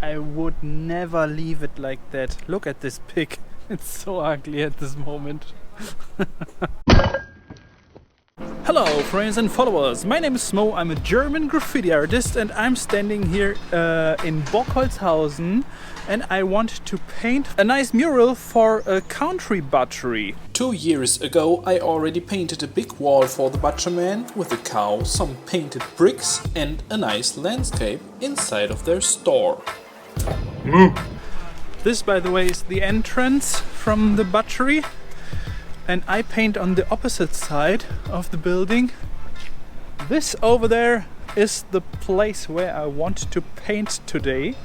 I would never leave it like that. Look at this pig. It's so ugly at this moment. Hello friends and followers, my name is SMOE, I'm a German graffiti artist and I'm standing here in Bockholzhausen and I want to paint a nice mural for a country butchery. 2 years ago I already painted a big wall for the butcherman with a cow, some painted bricks and a nice landscape inside of their store. This, by the way, is the entrance from the butchery. And I paint on the opposite side of the building. This over there is the place where I want to paint today.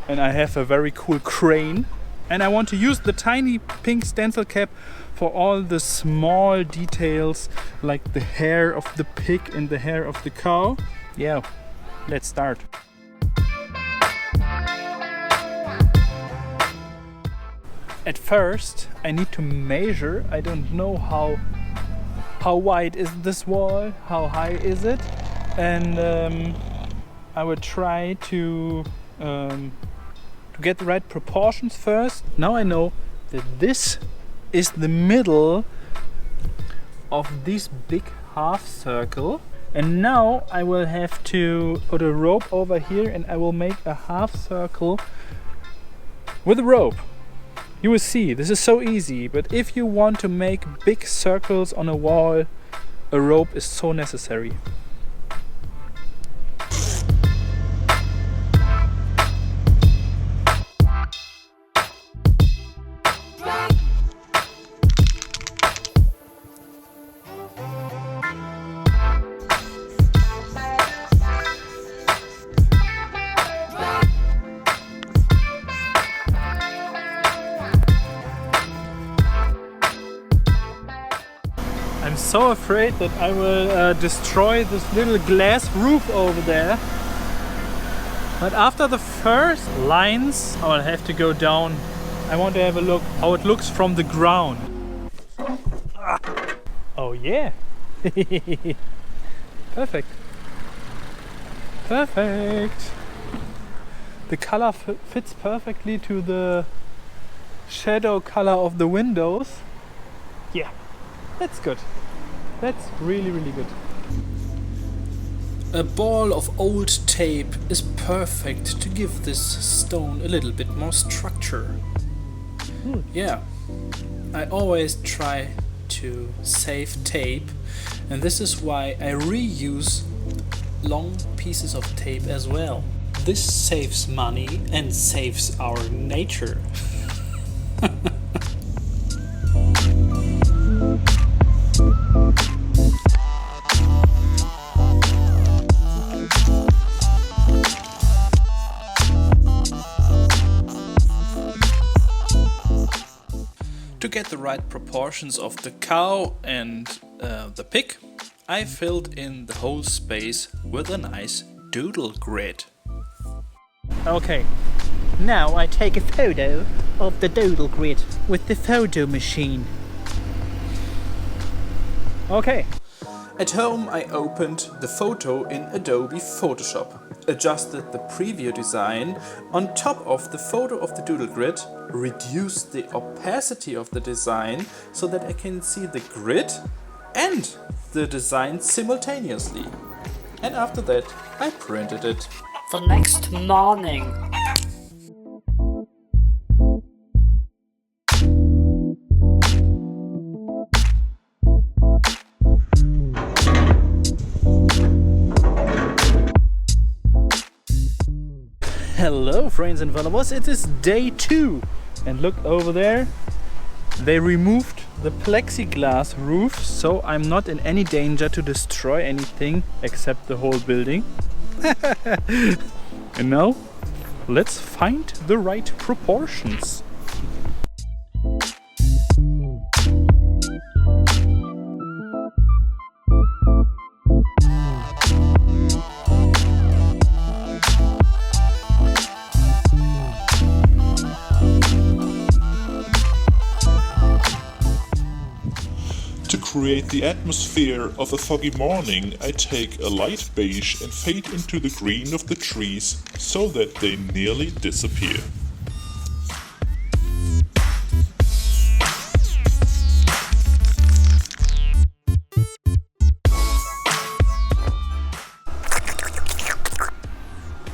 And I have a very cool crane. And I want to use the tiny pink stencil cap for all the small details, like the hair of the pig and the hair of the cow. Yeah, let's start. At first, I need to measure. I don't know how wide is this wall, how high is it, and I will try to get the right proportions first. Now I know that this is the middle of this big half circle, and now I will have to put a rope over here, and I will make a half circle with a rope. You will see, this is so easy, but if you want to make big circles on a wall, a rope is so necessary. I'm so afraid that I will destroy this little glass roof over there. But after the first lines, I will have to go down. I want to have a look how it looks from the ground. Oh yeah! Perfect. Perfect. The color fits perfectly to the shadow color of the windows. Yeah. That's good. That's really, really good. A ball of old tape is perfect to give this stone a little bit more structure. Yeah, I always try to save tape, and this is why I reuse long pieces of tape as well. This saves money and saves our nature. To get the right proportions of the cow and the pig, I filled in the whole space with a nice doodle grid. Okay, now I take a photo of the doodle grid with the photo machine. Okay. At home I opened the photo in Adobe Photoshop, adjusted the preview design on top of the photo of the doodle grid, reduced the opacity of the design so that I can see the grid and the design simultaneously. And after that I printed it. The next morning. Hello friends and followers, it is day 2 and look over there, they removed the plexiglass roof, so I'm not in any danger to destroy anything except the whole building. And now let's find the right proportions. create the atmosphere of a foggy morning, I take a light beige and fade into the green of the trees so that they nearly disappear.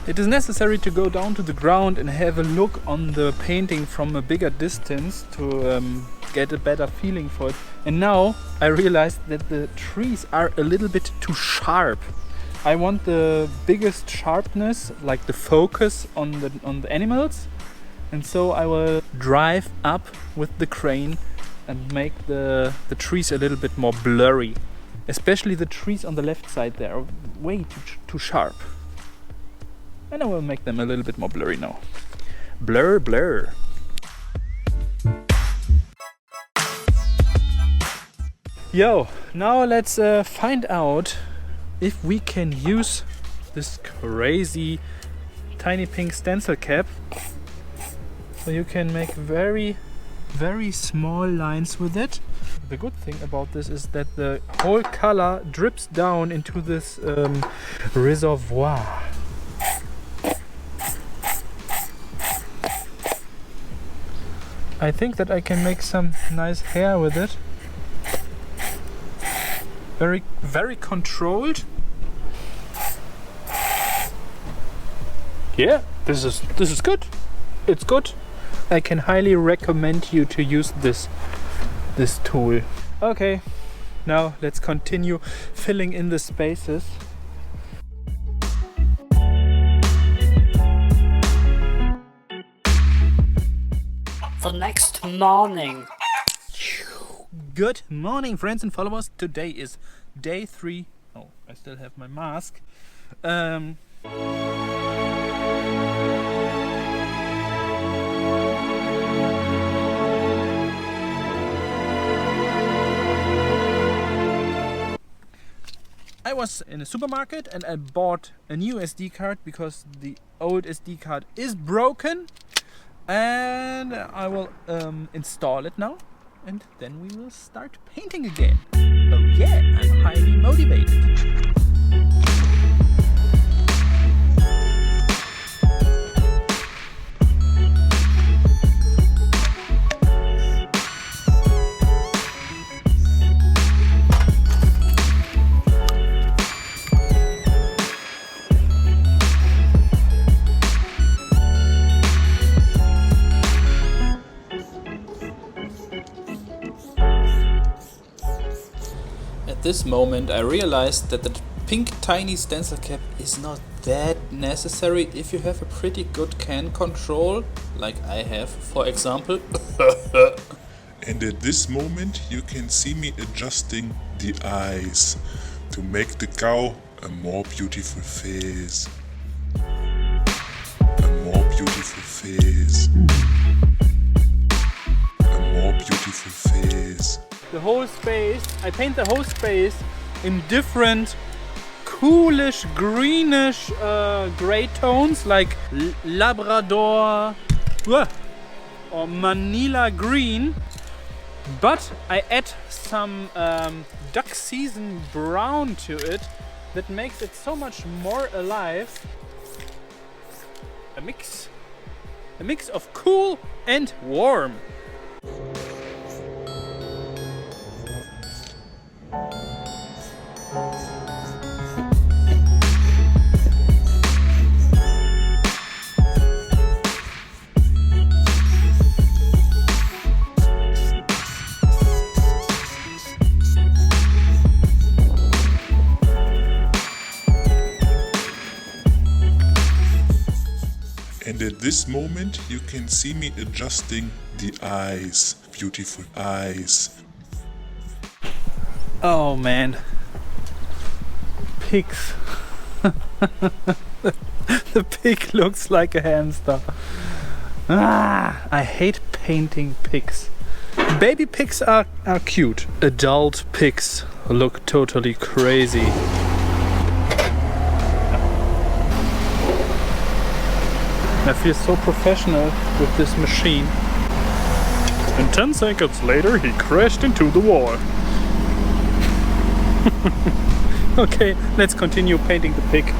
It is necessary to go down to the ground and have a look on the painting from a bigger distance to get a better feeling for it. And now I realized that the trees are a little bit too sharp. I want the biggest sharpness, like the focus on the animals, and so I will drive up with the crane and make the trees a little bit more blurry. Especially the trees on the left side, they are way too sharp. And I will make them a little bit more blurry now. Blur, blur. Yo, now let's find out if we can use this crazy tiny pink stencil cap. So you can make very, very small lines with it. The good thing about this is that the whole color drips down into this reservoir. I think that I can make some nice hair with it. Very, very controlled. Yeah, this is good. It's good. I can highly recommend you to use this tool. Okay, now let's continue filling in the spaces. The next morning. Good morning, friends and followers. Today is day 3. Oh, I still have my mask. I was in a supermarket and I bought a new SD card because the old SD card is broken. And I will install it now, and then we will start painting again. Oh yeah, I'm highly motivated. At this moment I realized that the pink tiny stencil cap is not that necessary if you have a pretty good can control, like I have, for example. And at this moment you can see me adjusting the eyes to make the cow a more beautiful face. A more beautiful face. A more beautiful face. The whole space, I paint the whole space in different coolish, greenish gray tones like Labrador or Manila green. But I add some duck season brown to it that makes it so much more alive. A mix of cool and warm. And at this moment you can see me adjusting the eyes. Beautiful eyes. Oh man. Pigs. The pig looks like a hamster. I hate painting pigs. Baby pigs are cute. Adult pigs look totally crazy. I feel so professional with this machine. And 10 seconds later he crashed into the wall. Okay, let's continue painting the pig.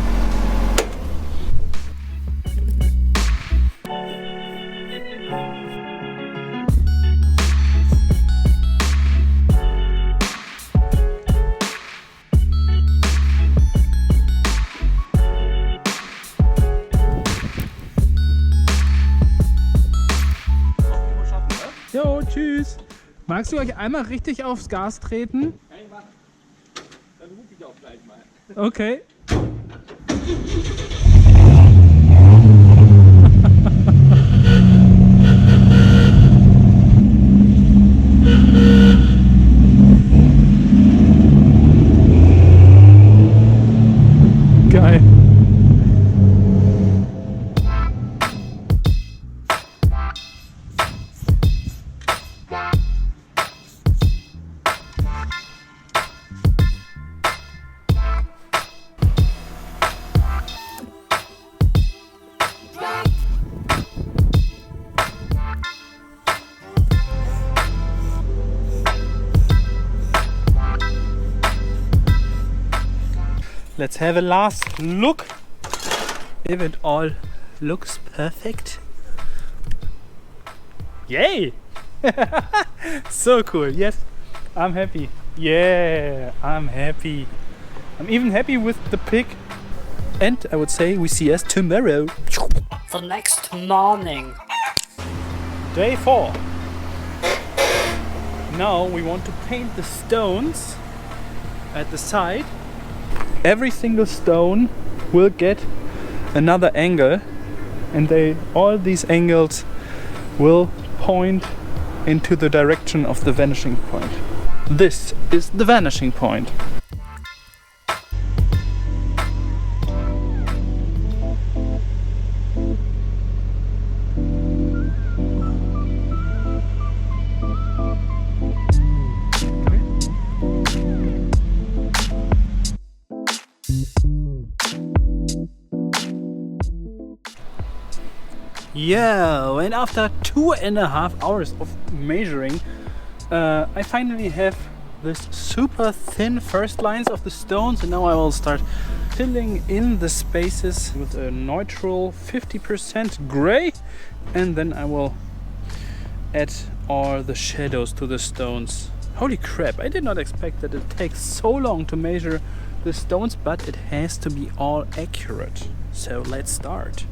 Jo, tschüss. Magst du euch einmal richtig aufs Gas treten? Kann ich machen. Dann rufe ich auch gleich mal. Okay. Geil. Let's have a last look if it all looks perfect. Yay! So cool. Yes, I'm happy. Yeah, I'm happy. I'm even happy with the pig. And I would say we see us tomorrow. The next morning. Day 4. Now we want to paint the stones at the side. Every single stone will get another angle, and all these angles will point into the direction of the vanishing point. This is the vanishing point. Yeah, and after 2.5 hours of measuring, I finally have this super thin first lines of the stones, and now I will start filling in the spaces with a neutral 50% gray, and then I will add all the shadows to the stones. Holy crap, I did not expect that it takes so long to measure the stones, but it has to be all accurate. So let's start.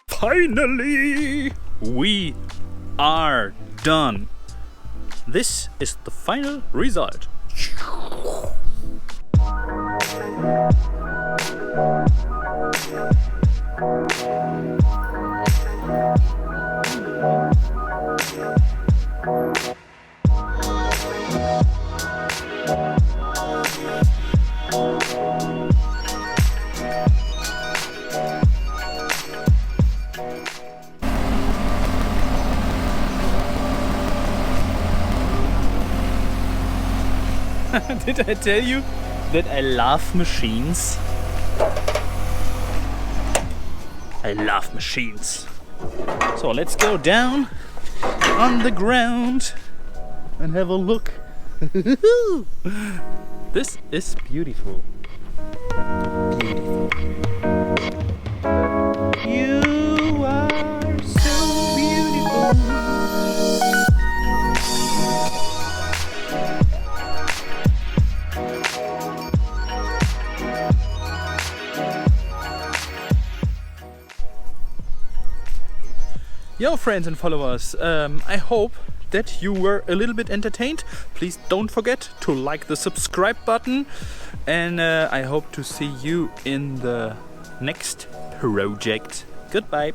Finally, we are done. This is the final result. Did I tell you that I love machines? I love machines. So let's go down on the ground and have a look. This is beautiful. Beautiful. You are so beautiful. Yo friends and followers, I hope that you were a little bit entertained. Please don't forget to like the subscribe button, and I hope to see you in the next project. Goodbye.